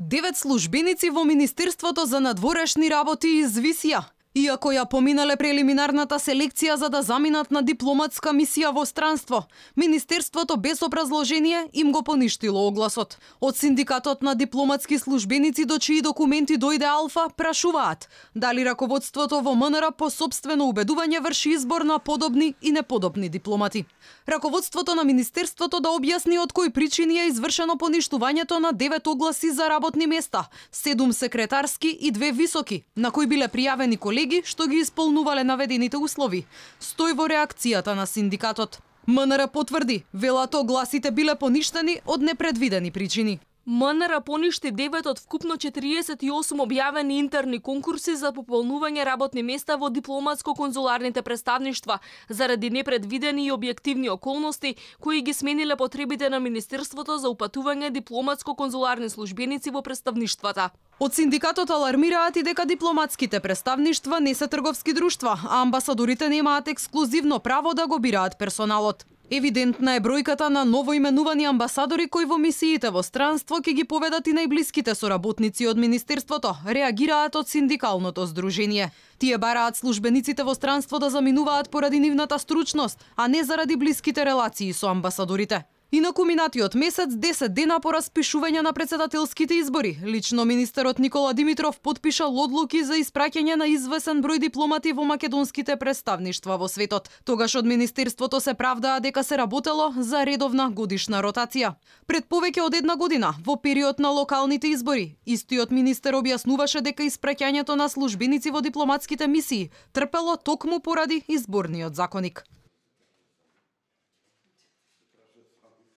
9 службеници во Министерството за надворешни работи извисија. Иако ја поминале прелиминарната селекција за да заминат на дипломатска мисија во странство, Министерството без образложение им го поништило огласот. Од Синдикатот на дипломатски службеници до чии документи дојде Алфа прашуваат дали раководството во МНР по сопствено убедување врши избор на подобни и неподобни дипломати. Раководството на Министерството да објасни од кои причини е извршено поништувањето на 9 огласи за работни места, 7 секретарски и 2 високи, на кои биле пријавени колеги што ги исполнувале наведените услови. Стои во реакцијата на синдикатот. МНР потврди, велат огласите биле поништени од непредвидени причини. МНР поништи 9 од вкупно 48 објавени интерни конкурси за пополнување работни места во дипломатско-конзуларните представништва заради непредвидени и објективни околности кои ги смениле потребите на Министерството за упатување дипломатско-конзуларни службеници во представништвата. Од синдикатот алармираат и дека дипломатските представништва не се трговски друштва, а амбасадорите немаат ексклузивно право да го бираат персоналот. Евидентна е бројката на новоименувани амбасадори кои во мисиите во странство ќе ги поведат и најблиските соработници од Министерството, реагираат од синдикалното здружение. Тие бараат службениците во странство да заминуваат поради нивната стручност, а не заради блиските релации со амбасадорите. И на куминатиот месец, 10 дена по распишување на претседателските избори, лично министерот Никола Димитров подпишал одлуки за испраќање на извесен број дипломати во македонските представништва во светот. Тогаш од Министерството се правдаа дека се работело за редовна годишна ротација. Пред повеќе од една година, во период на локалните избори, истиот министер објаснуваше дека испраќањето на службеници во дипломатските мисии трпело токму поради изборниот законник.